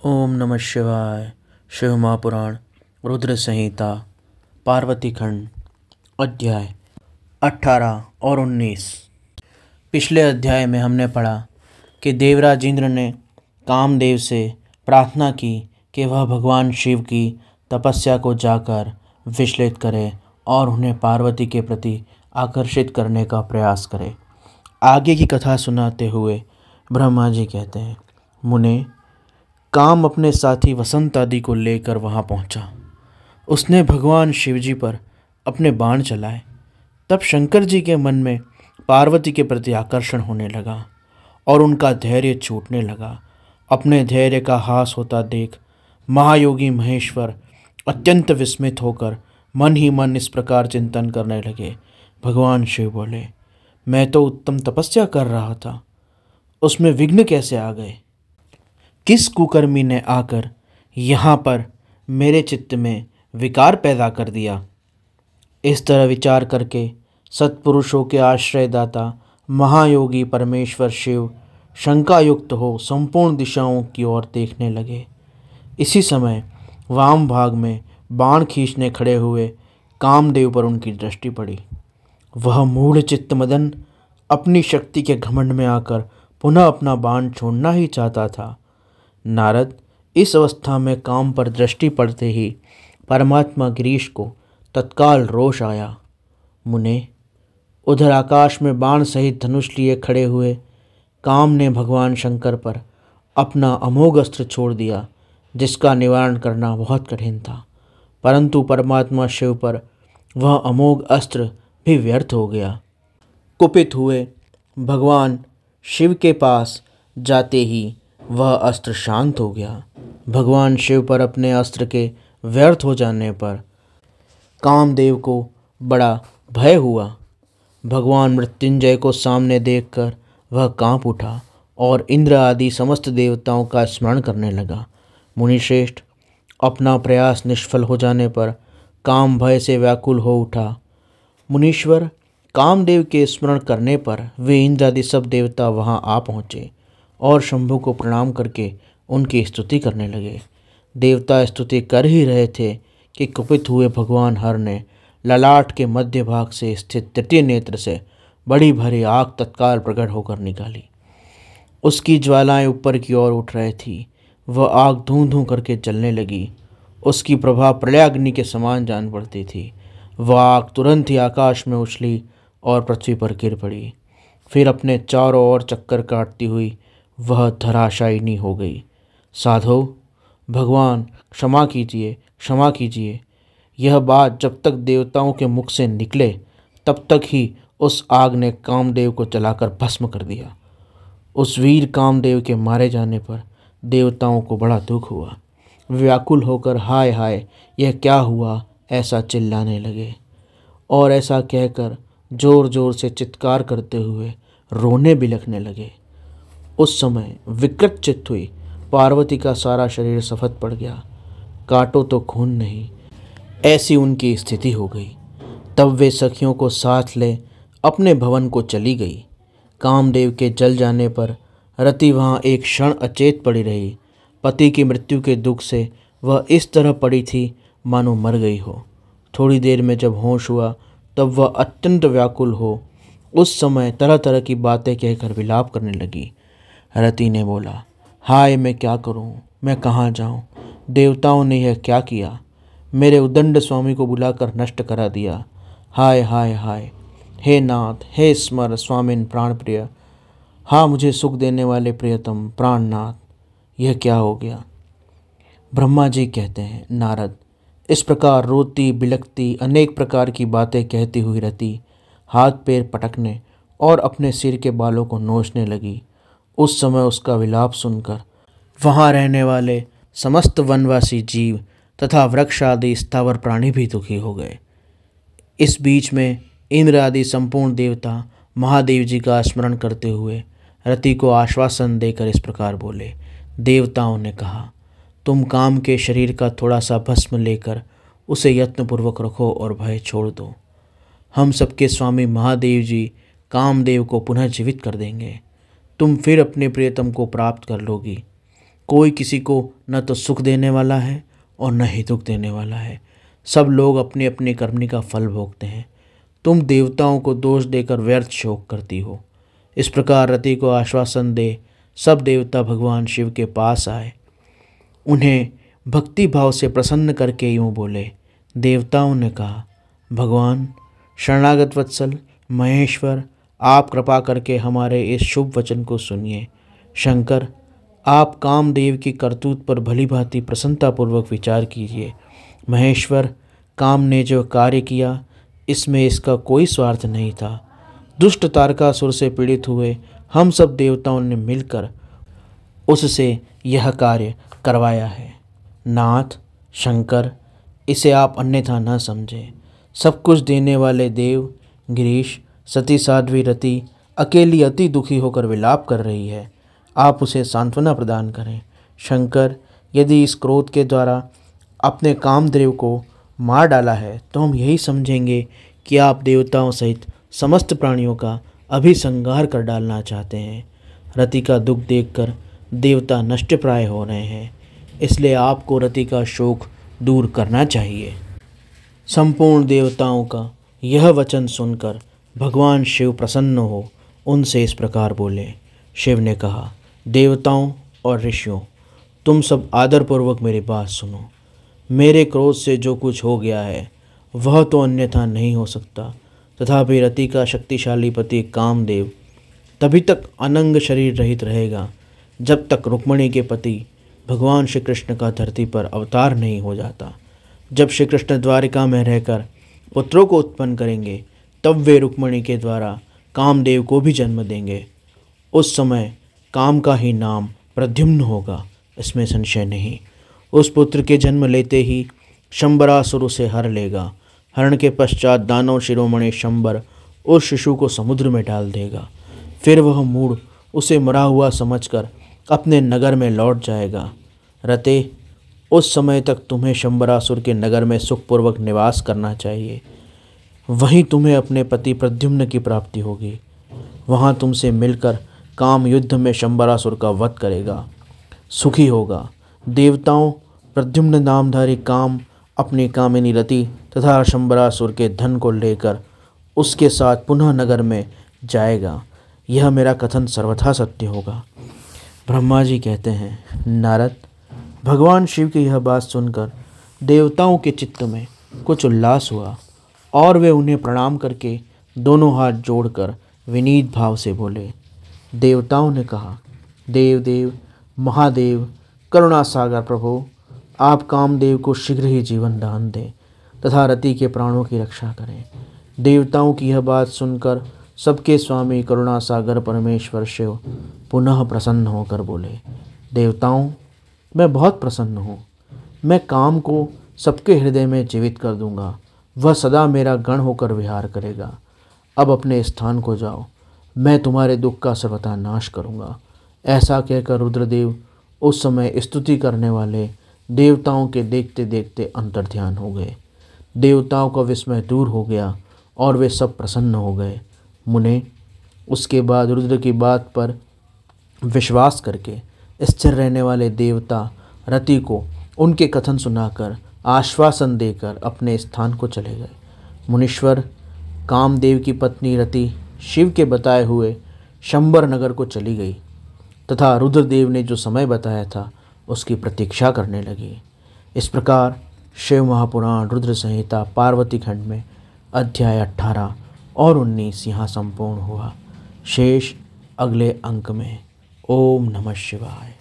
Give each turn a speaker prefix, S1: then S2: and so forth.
S1: ओम नमः शिवाय। शिव महापुराण रुद्र संहिता पार्वती खंड अध्याय 18 और 19। पिछले अध्याय में हमने पढ़ा कि देवराज इंद्र ने कामदेव से प्रार्थना की कि वह भगवान शिव की तपस्या को जाकर विचलित करे और उन्हें पार्वती के प्रति आकर्षित करने का प्रयास करे। आगे की कथा सुनाते हुए ब्रह्मा जी कहते हैं, मुने, काम अपने साथी वसंत आदि को लेकर वहां पहुंचा। उसने भगवान शिवजी पर अपने बाण चलाए। तब शंकर जी के मन में पार्वती के प्रति आकर्षण होने लगा और उनका धैर्य छूटने लगा। अपने धैर्य का हास होता देख महायोगी महेश्वर अत्यंत विस्मित होकर मन ही मन इस प्रकार चिंतन करने लगे। भगवान शिव बोले, मैं तो उत्तम तपस्या कर रहा था, उसमें विघ्न कैसे आ गए? किस कुकर्मी ने आकर यहाँ पर मेरे चित्त में विकार पैदा कर दिया? इस तरह विचार करके सत्पुरुषों के आश्रयदाता महायोगी परमेश्वर शिव शंकायुक्त हो संपूर्ण दिशाओं की ओर देखने लगे। इसी समय वाम भाग में बाण खींचने खड़े हुए कामदेव पर उनकी दृष्टि पड़ी। वह मूढ़ चित्त मदन अपनी शक्ति के घमंड में आकर पुनः अपना बाण छोड़ना ही चाहता था। नारद, इस अवस्था में काम पर दृष्टि पड़ते ही परमात्मा गिरीश को तत्काल रोष आया। मुने, उधर आकाश में बाण सहित धनुष लिए खड़े हुए काम ने भगवान शंकर पर अपना अमोघ अस्त्र छोड़ दिया, जिसका निवारण करना बहुत कठिन था। परंतु परमात्मा शिव पर वह अमोघ अस्त्र भी व्यर्थ हो गया। कुपित हुए भगवान शिव के पास जाते ही वह अस्त्र शांत हो गया। भगवान शिव पर अपने अस्त्र के व्यर्थ हो जाने पर कामदेव को बड़ा भय हुआ। भगवान मृत्युंजय को सामने देखकर वह कांप उठा और इंद्र आदि समस्त देवताओं का स्मरण करने लगा। मुनिश्रेष्ठ, अपना प्रयास निष्फल हो जाने पर काम भय से व्याकुल हो उठा। मुनीश्वर, कामदेव के स्मरण करने पर वे इंद्र आदि सब देवता वहां आ पहुँचे और शंभु को प्रणाम करके उनकी स्तुति करने लगे। देवता स्तुति कर ही रहे थे कि कुपित हुए भगवान हर ने ललाट के मध्य भाग से स्थित तृतीय नेत्र से बड़ी भारी आग तत्काल प्रकट होकर निकाली। उसकी ज्वालाएं ऊपर की ओर उठ रही थी। वह आग धूं धूं करके जलने लगी। उसकी प्रभा प्रलयाग्नि के समान जान पड़ती थी। वह आग तुरंत ही आकाश में उछली और पृथ्वी पर गिर पड़ी। फिर अपने चारों ओर चक्कर काटती हुई वह धराशायिनी हो गई। साधो, भगवान क्षमा कीजिए, क्षमा कीजिए। यह बात जब तक देवताओं के मुख से निकले तब तक ही उस आग ने कामदेव को जलाकर भस्म कर दिया। उस वीर कामदेव के मारे जाने पर देवताओं को बड़ा दुख हुआ। व्याकुल होकर हाय हाय यह क्या हुआ ऐसा चिल्लाने लगे और ऐसा कहकर जोर जोर से चित्कार करते हुए रोने बिलखने लगे। उस समय विकृत चित्त हुई पार्वती का सारा शरीर सफेद पड़ गया। काटो तो खून नहीं, ऐसी उनकी स्थिति हो गई। तब वे सखियों को साथ ले अपने भवन को चली गई। कामदेव के जल जाने पर रति वहाँ एक क्षण अचेत पड़ी रही। पति की मृत्यु के दुख से वह इस तरह पड़ी थी मानो मर गई हो। थोड़ी देर में जब होश हुआ तब वह अत्यंत व्याकुल हो उस समय तरह तरह की बातें कहकर विलाप करने लगी। रति ने बोला, हाय, मैं क्या करूं, मैं कहाँ जाऊं? देवताओं ने यह क्या किया? मेरे उदंड स्वामी को बुलाकर नष्ट करा दिया। हाय हाय हाय, हे नाथ, हे स्मर स्वामिन प्राण प्रिय, हाँ मुझे सुख देने वाले प्रियतम प्राणनाथ, यह क्या हो गया? ब्रह्मा जी कहते हैं, नारद, इस प्रकार रोती बिलखती अनेक प्रकार की बातें कहती हुई रति हाथ पैर पटकने और अपने सिर के बालों को नोचने लगी। उस समय उसका विलाप सुनकर वहाँ रहने वाले समस्त वनवासी जीव तथा वृक्ष आदि स्थावर प्राणी भी दुखी हो गए। इस बीच में इंद्र आदि संपूर्ण देवता महादेव जी का स्मरण करते हुए रति को आश्वासन देकर इस प्रकार बोले। देवताओं ने कहा, तुम काम के शरीर का थोड़ा सा भस्म लेकर उसे यत्नपूर्वक रखो और भय छोड़ दो। हम सबके स्वामी महादेव जी कामदेव को पुनः जीवित कर देंगे। तुम फिर अपने प्रियतम को प्राप्त कर लोगी। कोई किसी को न तो सुख देने वाला है और न ही दुख देने वाला है। सब लोग अपनी अपनी करनी का फल भोगते हैं। तुम देवताओं को दोष देकर व्यर्थ शोक करती हो। इस प्रकार रति को आश्वासन दे सब देवता भगवान शिव के पास आए। उन्हें भक्ति भाव से प्रसन्न करके यूँ बोले। देवताओं ने कहा, भगवान शरणागत वत्सल महेश्वर, आप कृपा करके हमारे इस शुभ वचन को सुनिए। शंकर, आप कामदेव की करतूत पर भली भांति प्रसन्नतापूर्वक विचार कीजिए। महेश्वर, काम ने जो कार्य किया इसमें इसका कोई स्वार्थ नहीं था। दुष्ट तारकासुर से पीड़ित हुए हम सब देवताओं ने मिलकर उससे यह कार्य करवाया है। नाथ शंकर, इसे आप अन्यथा न समझें। सब कुछ देने वाले देव गिरीश, सती साध्वी रति अकेली अति दुखी होकर विलाप कर रही है। आप उसे सांत्वना प्रदान करें। शंकर, यदि इस क्रोध के द्वारा अपने कामदेव को मार डाला है तो हम यही समझेंगे कि आप देवताओं सहित समस्त प्राणियों का अभी संहार कर डालना चाहते हैं। रति का दुख देखकर देवता नष्टप्राय हो रहे हैं, इसलिए आपको रति का शोक दूर करना चाहिए। संपूर्ण देवताओं का यह वचन सुनकर भगवान शिव प्रसन्न हो उनसे इस प्रकार बोले। शिव ने कहा, देवताओं और ऋषियों, तुम सब आदरपूर्वक मेरी बात सुनो। मेरे क्रोध से जो कुछ हो गया है वह तो अन्यथा नहीं हो सकता, तथापि रति का शक्तिशाली पति कामदेव तभी तक अनंग शरीर रहित रहेगा जब तक रुक्मिणी के पति भगवान श्री कृष्ण का धरती पर अवतार नहीं हो जाता। जब श्री कृष्ण द्वारिका में रहकर पुत्रों को उत्पन्न करेंगे तब वे रुक्मिणी के द्वारा कामदेव को भी जन्म देंगे। उस समय काम का ही नाम प्रद्युम्न होगा, इसमें संशय नहीं। उस पुत्र के जन्म लेते ही शंबरासुर उसे हर लेगा। हरण के पश्चात दानव शिरोमणि शंबर उस शिशु को समुद्र में डाल देगा। फिर वह मूढ़ उसे मरा हुआ समझकर अपने नगर में लौट जाएगा। रते, उस समय तक तुम्हें शंबरासुर के नगर में सुखपूर्वक निवास करना चाहिए। वहीं तुम्हें अपने पति प्रद्युम्न की प्राप्ति होगी। वहाँ तुमसे मिलकर काम युद्ध में शंबरासुर का वध करेगा, सुखी होगा। देवताओं, प्रद्युम्न नामधारी काम अपनी कामिनी रति तथा शंबरासुर के धन को लेकर उसके साथ पुनः नगर में जाएगा। यह मेरा कथन सर्वथा सत्य होगा। ब्रह्मा जी कहते हैं, नारद, भगवान शिव की यह बात सुनकर देवताओं के चित्त में कुछ उल्लास हुआ और वे उन्हें प्रणाम करके दोनों हाथ जोड़कर विनीत भाव से बोले। देवताओं ने कहा, देव देव महादेव करुणा सागर प्रभु, आप कामदेव को शीघ्र ही जीवन दान दें तथा रति के प्राणों की रक्षा करें। देवताओं की यह बात सुनकर सबके स्वामी करुणा सागर परमेश्वर शिव पुनः प्रसन्न होकर बोले। देवताओं, मैं बहुत प्रसन्न हूँ। मैं काम को सबके हृदय में जीवित कर दूंगा। वह सदा मेरा गण होकर विहार करेगा। अब अपने स्थान को जाओ, मैं तुम्हारे दुख का सर्वथा नाश करूँगा। ऐसा कहकर रुद्रदेव उस समय स्तुति करने वाले देवताओं के देखते देखते अंतर्ध्यान हो गए। देवताओं का विस्मय दूर हो गया और वे सब प्रसन्न हो गए। मुने, उसके बाद रुद्र की बात पर विश्वास करके स्थिर रहने वाले देवता रति को उनके कथन सुनाकर आश्वासन देकर अपने स्थान को चले गए। मुनीश्वर, कामदेव की पत्नी रति शिव के बताए हुए शंबर नगर को चली गई तथा रुद्रदेव ने जो समय बताया था उसकी प्रतीक्षा करने लगी। इस प्रकार शिव महापुराण रुद्र संहिता पार्वती खंड में अध्याय 18 और 19 यहाँ संपूर्ण हुआ। शेष अगले अंक में। ओम नमः शिवाय।